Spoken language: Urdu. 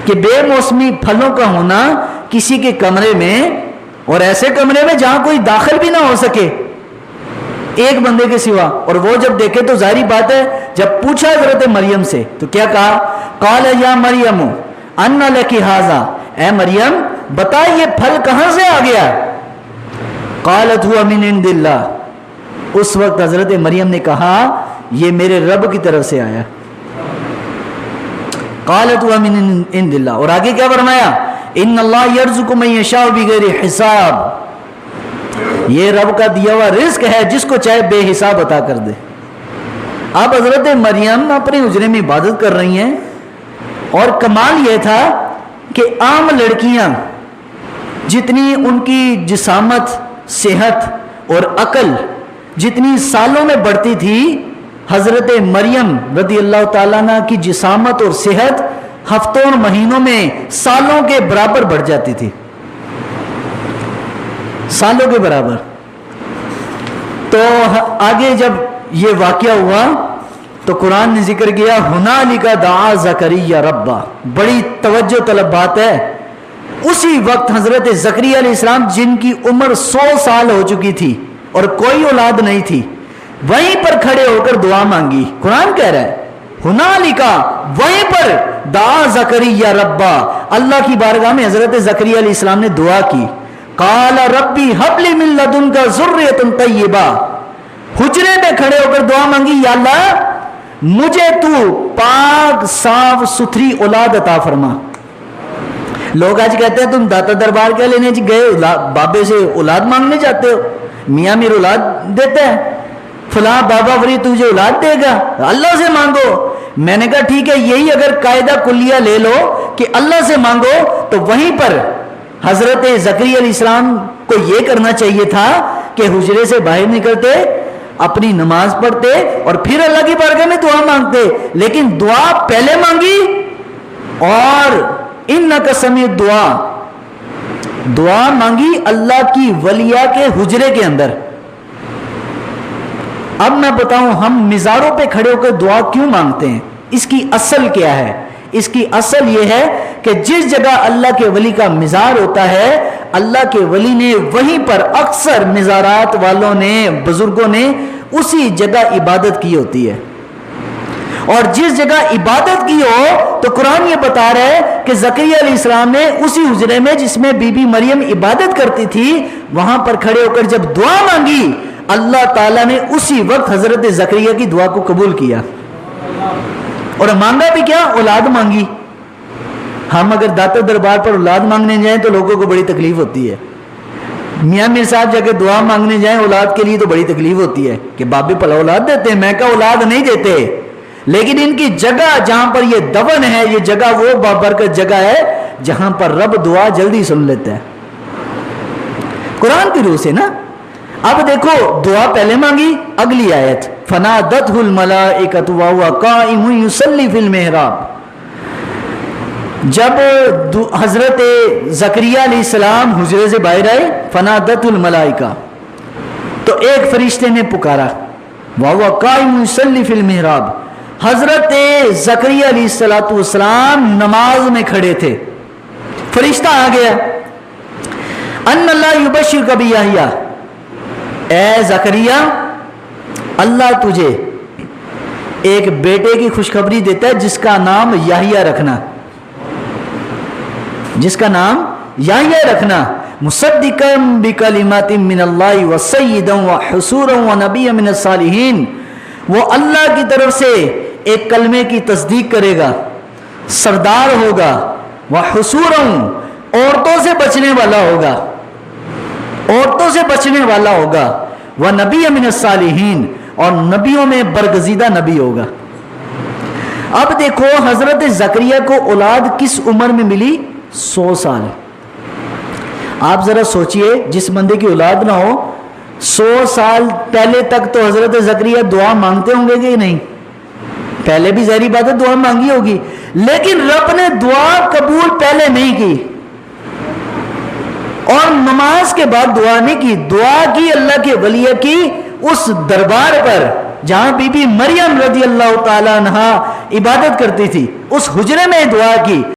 کہ بے موسمی پھلوں کا ہونا کسی کے کمرے میں، اور ایسے کمرے میں جہاں کوئی داخل بھی نہ ہو سکے ایک بندے کے سوا، اور وہ جب دیکھے تو ظاہری بات ہے، جب پوچھا حضرت مریم سے تو کیا کہا؟ قال یا مریم ان لکی ھذا، اے مریم بتا یہ پھل کہاں سے آ گیا؟ قالت ہوا من عند اللہ، اس وقت حضرت مریم نے کہا یہ میرے رب کی طرف سے آیا۔ قالت ہوا من عند اللہ، اور آگے کیا فرمایا؟ ان اللہ یرزق من یشاء بغیر حساب، یہ رب کا دیا ہوا رزق ہے جس کو چاہے بے حساب عطا کر دے۔ اب حضرت مریم اپنے حجرے میں عبادت کر رہی ہیں، اور کمال یہ تھا کہ عام لڑکیاں جتنی ان کی جسامت، صحت اور عقل جتنی سالوں میں بڑھتی تھی، حضرت مریم رضی اللہ تعالیٰ عنہ کی جسامت اور صحت ہفتوں اور مہینوں میں سالوں کے برابر بڑھ جاتی تھی، سالوں کے برابر۔ تو آگے جب یہ واقعہ ہوا تو قرآن نے ذکر کیا ہنالک دعا زکریا ربا، بڑی توجہ طلب بات ہے۔ اسی وقت حضرت زکریا علیہ السلام جن کی عمر 100 سال ہو چکی تھی اور کوئی اولاد نہیں تھی، وہیں پر کھڑے ہو کر دعا مانگی۔ قرآن کہہ رہا ہے ہنالکا، وہیں پر دعا زکریا ربا، اللہ کی بارگاہ میں حضرت زکریا علیہ السلام نے دعا کی۔ قال ربی ہب لی من لدنک ذریۃ طیبہ، حجرے میں کھڑے ہو کر دعا مانگی، یا اللہ مجھے تو پاک صاف ستھری اولاد عطا فرما۔ لوگ آج کہتے ہیں تم داتا دربار کیا لینے گئے، بابے سے اولاد مانگنے جاتے ہو، میاں میر اولاد دیتا ہے، فلاں بابا فرید تجھے اولاد دے گا، اللہ سے مانگو۔ میں نے کہا ٹھیک ہے، یہی اگر قاعدہ کلیہ لے لو کہ اللہ سے مانگو، تو وہیں پر حضرت زکریا علیہ السلام کو یہ کرنا چاہیے تھا کہ حجرے سے باہر نکلتے، اپنی نماز پڑھتے اور پھر اللہ کی بارگاہ میں دعا مانگتے، لیکن دعا پہلے مانگی اور انک سمیع دعا، دعا مانگی اللہ کی ولیہ کے حجرے کے اندر۔ اب میں بتاؤں ہم مزاروں پہ کھڑے ہو کر دعا کیوں مانگتے ہیں، اس کی اصل کیا ہے؟ اس کی اصل یہ ہے کہ جس جگہ اللہ کے ولی کا مزار ہوتا ہے، اللہ کے ولی نے وہیں پر اکثر مزارات والوں نے، بزرگوں نے اسی جگہ عبادت کی ہوتی ہے، اور جس جگہ عبادت کی ہو تو قرآن یہ بتا رہا ہے کہ زکریا علیہ السلام نے اسی حجرے میں جس میں بی بی مریم عبادت کرتی تھی، وہاں پر کھڑے ہو کر جب دعا مانگی، اللہ تعالیٰ نے اسی وقت حضرت زکریا کی دعا کو قبول کیا، اور مانگا بھی کیا؟ اولاد مانگی۔ ہم اگر داتا دربار پر اولاد مانگنے جائیں تو لوگوں کو بڑی تکلیف ہوتی ہے، میاں میر صاحب جا کے دعا مانگنے جائیں اولاد کے لیے تو بڑی تکلیف ہوتی ہے کہ بابے پلا اولاد دیتے ہیں، میں کہا اولاد نہیں دیتے، لیکن ان کی جگہ جہاں پر یہ دفن ہے، یہ جگہ وہ بابرکت جگہ ہے جہاں پر رب دعا جلدی سن لیتا ہے، قرآن کی روح سے نا۔ اب دیکھو دعا پہلے مانگی، اگلی آیت فنادته الملائکۃ وهو قائم یصلی فی المحراب، جب حضرت زکریا علیہ السلام حجرے سے باہر آئے، فنادته الملائکہ، تو ایک فرشتے نے پکارا، وهو قائم یصلی فی المحراب، حضرت زکریا علیہ السلام نماز میں کھڑے تھے، فرشتہ آ گیا، ان اللہ یبشرک بیحییٰ، اے زکریا اللہ تجھے ایک بیٹے کی خوشخبری دیتا ہے جس کا نام یحییٰ رکھنا، جس کا نام یحییٰ رکھنا، مصدقا بکلمات من اللہ وسیدا وحصورا ونبیا من الصالحین، وہ اللہ کی طرف سے ایک کلمے کی تصدیق کرے گا، سردار ہوگا، وحصورا عورتوں سے بچنے والا ہوگا، عورتوں سے بچنے والا ہوگا، وَنَبِيَّ مِنَ الصَّالِحِينَ، اور نبیوں میں برگزیدہ نبی ہوگا۔ اب دیکھو حضرت زکریا کو اولاد کس عمر میں ملی؟ 100 سال۔ آپ ذرا سوچئے جس بندے کی اولاد نہ ہو 100 سال پہلے تک تو حضرت زکریا دعا مانگتے ہوں گے کہ نہیں؟ پہلے بھی ظاہری بات ہے دعا مانگی ہوگی، لیکن رب نے دعا قبول پہلے نہیں کی، اور نماز کے بعد دعا نہیں کی، دعا کی اللہ کے ولی کی اس دربار پر جہاں بی بی مریم رضی اللہ تعالیٰ عنہا عبادت کرتی تھی، اس حجرے میں دعا کی۔